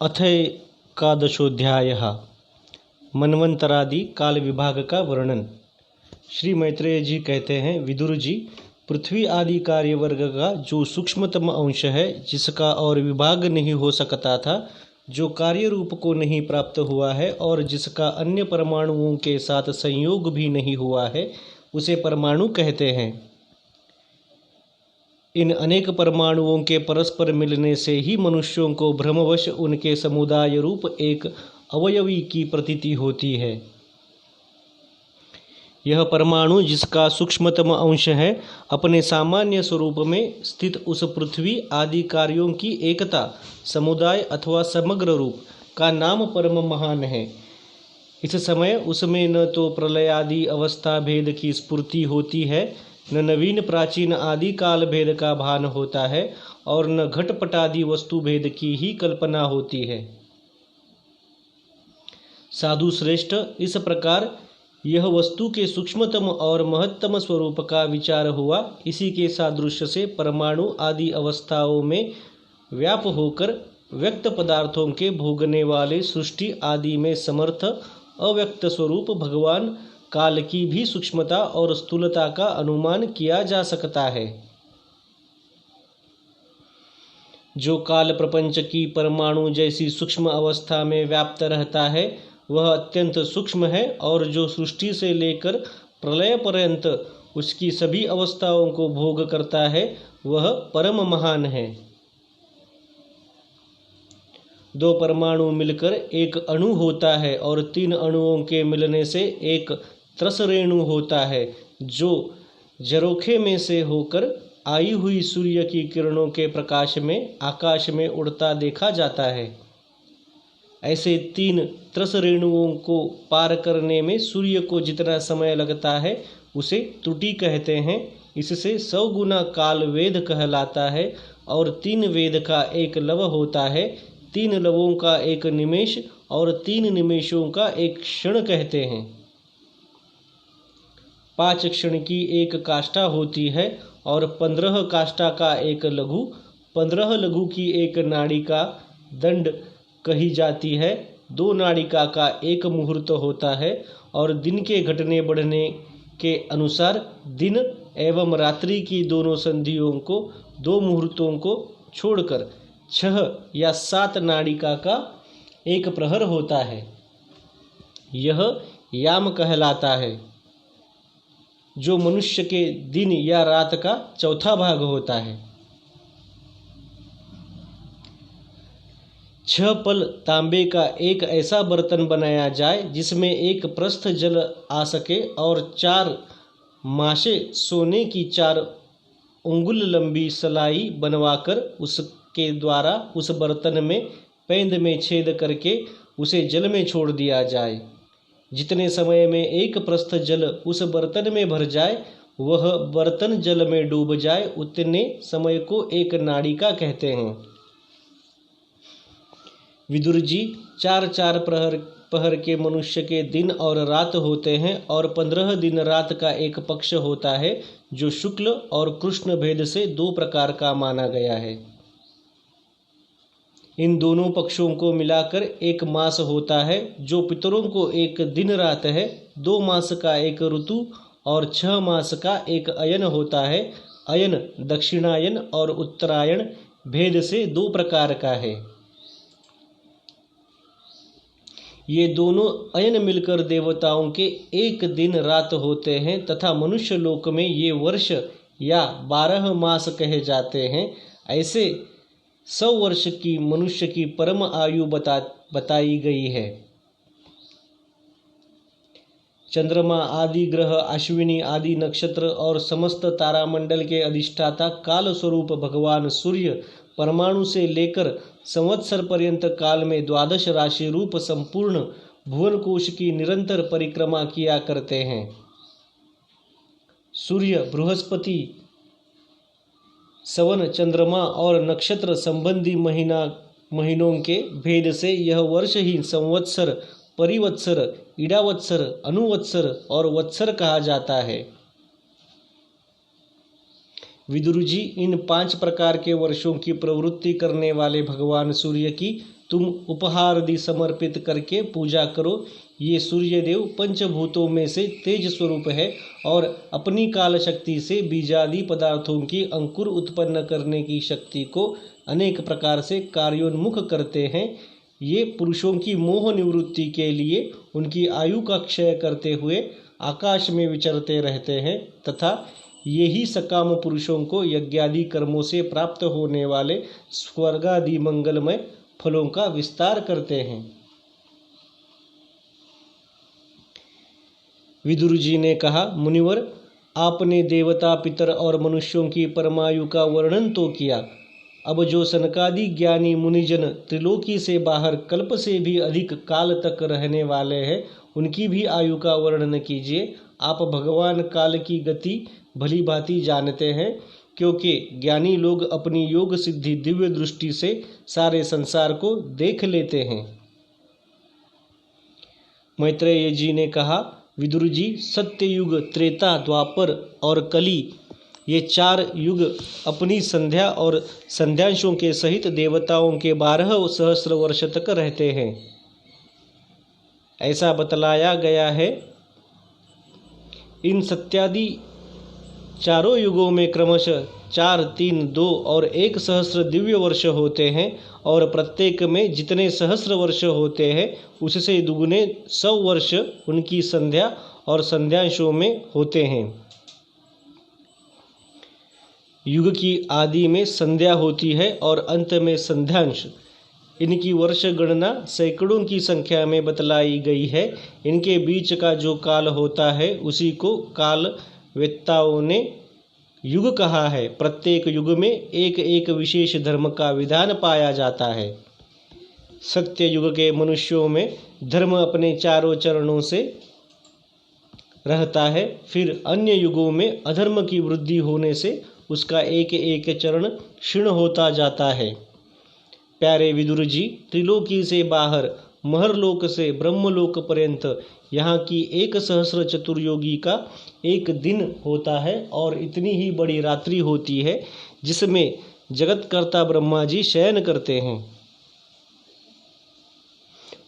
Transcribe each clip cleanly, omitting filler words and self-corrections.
अथ एकादशोऽध्यायः मनवंतरादि काल विभाग का वर्णन। श्री मैत्रेय जी कहते हैं, विदुर जी, पृथ्वी आदि कार्य वर्ग का जो सूक्ष्मतम अंश है, जिसका और विभाग नहीं हो सकता था, जो कार्य रूप को नहीं प्राप्त हुआ है और जिसका अन्य परमाणुओं के साथ संयोग भी नहीं हुआ है, उसे परमाणु कहते हैं। इन अनेक परमाणुओं के परस्पर मिलने से ही मनुष्यों को भ्रमवश उनके समुदाय रूप एक अवयवी की प्रतीति होती है। यह परमाणु, जिसका सूक्ष्मतम अंश है, अपने सामान्य स्वरूप में स्थित उस पृथ्वी आदि कार्यों की एकता, समुदाय अथवा समग्र रूप का नाम परम महान है। इस समय उसमें न तो प्रलय आदि अवस्था भेद की स्फूर्ति होती है, न नवीन प्राचीन आदि काल भेद का भान होता है, और न घटपट आदि वस्तु भेद की ही कल्पना होती है। साधु श्रेष्ठ, इस प्रकार यह वस्तु के सूक्ष्मतम और महत्तम स्वरूप का विचार हुआ। इसी के सादृश्य से परमाणु आदि अवस्थाओं में व्याप होकर व्यक्त पदार्थों के भोगने वाले सृष्टि आदि में समर्थ अव्यक्त स्वरूप भगवान काल की भी सूक्ष्मता और स्थूलता का अनुमान किया जा सकता है। जो काल प्रपंच की परमाणु जैसी सूक्ष्म अवस्था में व्याप्त रहता है, वह अत्यंत सूक्ष्म है, और जो सृष्टि से लेकर प्रलय पर्यंत उसकी सभी अवस्थाओं को भोग करता है, वह परम महान है। दो परमाणु मिलकर एक अणु होता है, और तीन अणुओं के मिलने से एक त्रस रेणु होता है, जो झरोखे में से होकर आई हुई सूर्य की किरणों के प्रकाश में आकाश में उड़ता देखा जाता है। ऐसे तीन त्रस रेणुओं को पार करने में सूर्य को जितना समय लगता है, उसे त्रुटि कहते हैं। इससे 100 गुना काल वेद कहलाता है, और 3 वेद का एक लव होता है। 3 लवों का एक निमेष और 3 निमेषों का एक क्षण कहते हैं। 5 क्षण की एक काष्ठा होती है, और 15 काष्ठा का एक लघु, 15 लघु की एक नाड़िका दंड कही जाती है। 2 नाड़िका का एक मुहूर्त होता है, और दिन के घटने बढ़ने के अनुसार दिन एवं रात्रि की दोनों संधियों को 2 मुहूर्तों को छोड़कर 6 या 7 नाड़िका का एक प्रहर होता है। यह याम कहलाता है, जो मनुष्य के दिन या रात का चौथा भाग होता है। 6 पल तांबे का एक ऐसा बर्तन बनाया जाए जिसमें एक प्रस्थ जल आ सके, और 4 माशे सोने की 4 उंगुल लंबी सलाई बनवाकर उसके द्वारा उस बर्तन में पेंद में छेद करके उसे जल में छोड़ दिया जाए। जितने समय में एक प्रस्थ जल उस बर्तन में भर जाए, वह बर्तन जल में डूब जाए, उतने समय को एक नाड़िका कहते हैं। विदुर जी, 4-4 पहर के मनुष्य के दिन और रात होते हैं, और 15 दिन रात का एक पक्ष होता है, जो शुक्ल और कृष्ण भेद से 2 प्रकार का माना गया है। इन दोनों पक्षों को मिलाकर एक मास होता है, जो पितरों को एक दिन रात है। 2 मास का एक ऋतु और 6 मास का एक अयन होता है। अयन दक्षिणायन और उत्तरायण भेद से 2 प्रकार का है। ये दोनों अयन मिलकर देवताओं के एक दिन रात होते हैं, तथा मनुष्य लोक में ये वर्ष या 12 मास कहे जाते हैं। ऐसे 100 वर्ष की मनुष्य की परम आयु बताई गई है। चंद्रमा आदि ग्रह, अश्विनी आदि नक्षत्र और समस्त तारामंडल के अधिष्ठाता काल स्वरूप भगवान सूर्य परमाणु से लेकर संवत्सर पर्यंत काल में 12 राशि रूप संपूर्ण भुवन कोश की निरंतर परिक्रमा किया करते हैं। सूर्य, बृहस्पति, सवन, चंद्रमा और नक्षत्र संबंधी महीनों के भेद से यह वर्ष ही संवत्सर, परिवत्सर, इडावत्सर, अनुवत्सर और वत्सर कहा जाता है। विदुर जी, इन 5 प्रकार के वर्षों की प्रवृत्ति करने वाले भगवान सूर्य की तुम उपहार आदि समर्पित करके पूजा करो। ये सूर्यदेव पंचभूतों में से तेज स्वरूप है और अपनी काल शक्ति से बीजादि पदार्थों की अंकुर उत्पन्न करने की शक्ति को अनेक प्रकार से कार्योन्मुख करते हैं। ये पुरुषों की मोह निवृत्ति के लिए उनकी आयु का क्षय करते हुए आकाश में विचरते रहते हैं तथा यही सकाम पुरुषों को यज्ञादि कर्मों से प्राप्त होने वाले स्वर्गादि मंगलमय फलों का विस्तार करते हैं। विदुर जी ने कहा, मुनिवर, आपने देवता, पितर और मनुष्यों की परमायु का वर्णन तो किया। अब जो सनकादि ज्ञानी मुनिजन त्रिलोकी से बाहर कल्प से भी अधिक काल तक रहने वाले हैं, उनकी भी आयु का वर्णन कीजिए। आप भगवान काल की गति भली भांति जानते हैं, क्योंकि ज्ञानी लोग अपनी योग सिद्धि दिव्य दृष्टि से सारे संसार को देख लेते हैं। मैत्रेय जी ने कहा, विदुर जी, सत्य युग, त्रेता, द्वापर और कली, ये 4 युग अपनी संध्या और संध्यांशों के सहित देवताओं के 12 सहस्र वर्ष तक रहते हैं। ऐसा बतलाया गया है। इन सत्यादि चारों युगों में क्रमशः 4, 3, 2 और 1 सहस्र दिव्य वर्ष होते हैं और प्रत्येक में जितने सहस्र वर्ष होते हैं उससे दुगुने 100 वर्ष उनकी संध्या और संध्यांशों में होते हैं। युग की आदि में संध्या होती है और अंत में संध्यांश। इनकी वर्ष गणना सैकड़ों की संख्या में बतलाई गई है। इनके बीच का जो काल होता है उसी को काल वेत्ताओं ने युग कहा है। प्रत्येक युग में एक एक विशेष धर्म का विधान पाया जाता है। सत्य युग के मनुष्यों में धर्म अपने चारों चरणों से रहता है। फिर अन्य युगों में अधर्म की वृद्धि होने से उसका एक एक चरण क्षीण होता जाता है। प्यारे विदुर जी, त्रिलोकी से बाहर महरलोक से ब्रह्मलोक पर्यंत यहाँ की 1 सहस्र चतुर्योगी का एक दिन होता है और इतनी ही बड़ी रात्रि होती है जिसमें जगतकर्ता ब्रह्मा जी शयन करते हैं।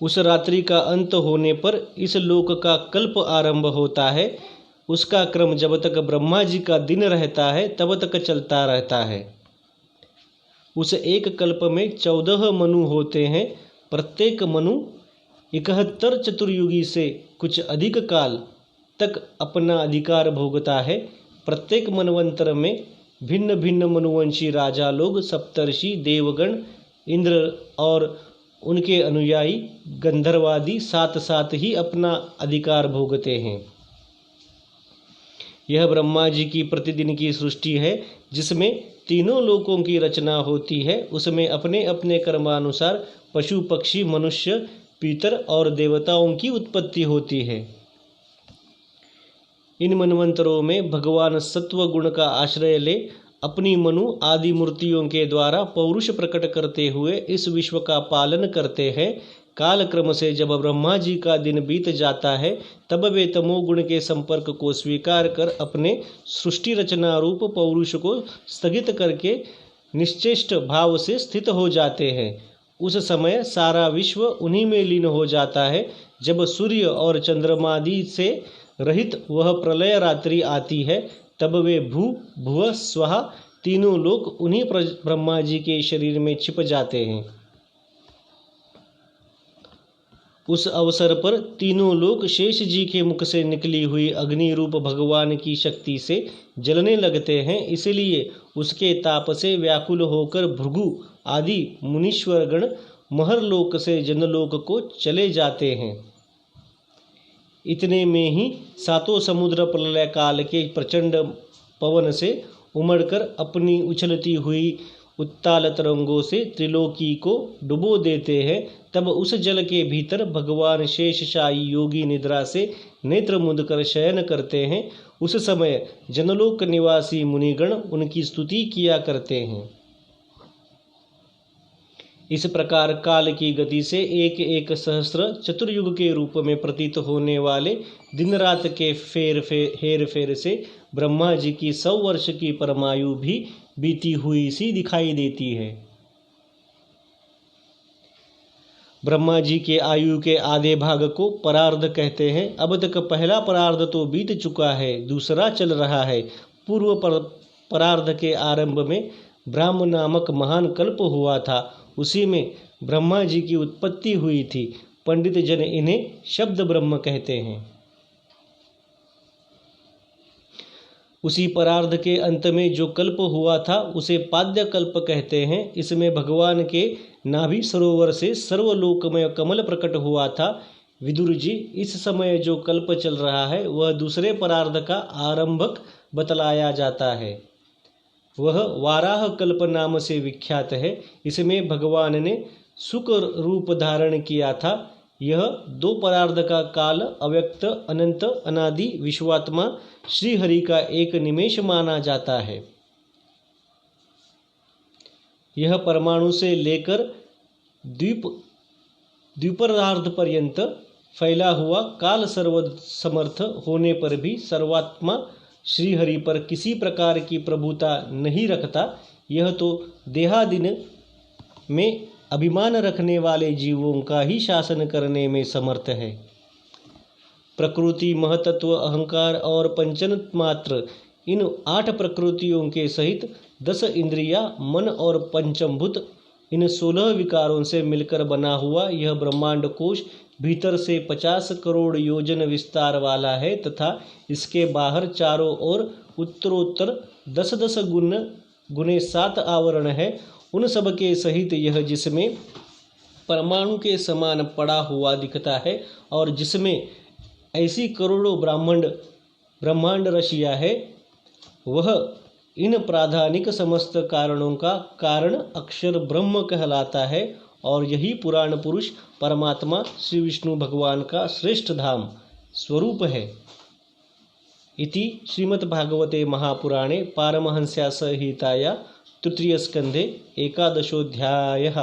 उस रात्रि का अंत होने पर इस लोक का कल्प आरंभ होता है। उसका क्रम जब तक ब्रह्मा जी का दिन रहता है तब तक चलता रहता है। उस एक कल्प में 14 मनु होते हैं। प्रत्येक मनु 71 चतुर्युगी से कुछ अधिक काल तक अपना अधिकार भोगता है। प्रत्येक मनवंतर में भिन्न भिन्न मनुवंशी राजा लोग, सप्तर्षि, देवगण, इंद्र और उनके अनुयायी गंधर्वादि साथ साथ ही अपना अधिकार भोगते हैं। यह ब्रह्मा जी की प्रतिदिन की सृष्टि है जिसमें तीनों लोकों की रचना होती है। उसमें अपने अपने कर्मानुसार पशु, पक्षी, मनुष्य, पितर और देवताओं की उत्पत्ति होती है। इन मनवंतरों में भगवान सत्व गुण का आश्रय ले अपनी मनु आदि मूर्तियों के द्वारा पौरुष प्रकट करते हुए इस विश्व का पालन करते हैं। काल क्रम से जब ब्रह्मा जी का दिन बीत जाता है तब वे तमोगुण के संपर्क को स्वीकार कर अपने सृष्टि रचना रूप पौरुष को स्थगित करके निश्चेष्ट भाव से स्थित हो जाते हैं। उस समय सारा विश्व उन्हीं में लीन हो जाता है। जब सूर्य और चंद्रमादि से रहित वह प्रलय रात्रि आती है तब वे भू, भुव, स्वः तीनों लोक उन्हीं ब्रह्मा जी के शरीर में छिप जाते हैं। उस अवसर पर तीनों लोग शेष जी के मुख से निकली हुई अग्नि रूप भगवान की शक्ति से जलने लगते हैं। इसलिए उसके ताप से व्याकुल होकर भृगु आदि मुनीश्वरगण महरलोक से जनलोक को चले जाते हैं। इतने में ही 7 समुद्र प्रलय काल के प्रचंड पवन से उमड़कर अपनी उछलती हुई उत्ताल तरंगों से त्रिलोकी को डुबो देते हैं। तब उस जल के भीतर भगवान शेषशायी योगी निद्रा से नेत्र मुंद कर शयन करते हैं। उस समय जनलोक निवासी मुनिगण उनकी स्तुति किया करते हैं। इस प्रकार काल की गति से एक एक सहस्र चतुर्युग के रूप में प्रतीत होने वाले दिन रात के हेर फेर से ब्रह्मा जी की 100 वर्ष की परमायु भी बीती हुई सी दिखाई देती है। ब्रह्मा जी के आयु के आधे भाग को परार्ध कहते हैं। अब तक पहला परार्ध तो बीत चुका है, दूसरा चल रहा है। पूर्व परार्ध के आरंभ में ब्राह्म नामक महान कल्प हुआ था, उसी में ब्रह्मा जी की उत्पत्ति हुई थी। पंडित जन इन्हें शब्द ब्रह्म कहते हैं। उसी परार्ध के अंत में जो कल्प हुआ था उसे पाद्य कल्प कहते हैं। इसमें भगवान के नाभि सरोवर से सर्वलोकमय कमल प्रकट हुआ था। विदुर जी, इस समय जो कल्प चल रहा है वह दूसरे परार्ध का आरंभक बतलाया जाता है। वह वाराह कल्प नाम से विख्यात है। इसमें भगवान ने सुख रूप धारण किया था। यह दो परार्ध का काल अव्यक्त, अनंत, अनादि विश्वात्मा श्री हरि का एक निमेष माना जाता है। यह परमाणु से लेकर द्विपरार्ध पर्यंत फैला हुआ काल सर्व समर्थ होने पर भी सर्वात्मा श्री हरि पर किसी प्रकार की प्रभुता नहीं रखता। यह तो देहादीन में अभिमान रखने वाले जीवों का ही शासन करने में समर्थ है। प्रकृति, महतत्व, अहंकार और पंचतन्मात्र, इन 8 प्रकृतियों के सहित 10 इंद्रियां, मन और पंचभूत, इन 16 विकारों से मिलकर बना हुआ यह ब्रह्मांड कोश भीतर से 50 करोड़ योजन विस्तार वाला है तथा इसके बाहर चारों ओर उत्तरोत्तर 10-10 गुने 7 आवरण है। उन सब के सहित यह जिसमें परमाणु के समान पड़ा हुआ दिखता है और जिसमें ऐसी करोड़ों ब्रह्मांड राशियां है, वह इन प्राधानिक समस्त कारणों का कारण अक्षर ब्रह्म कहलाता है और यही पुराण पुरुष परमात्मा श्री विष्णु भगवान का श्रेष्ठ धाम स्वरूप है। इति श्रीमद्भागवते महापुराणे पारमहंस्या संहिताया तृतीय स्कंधे 11 अध्यायः।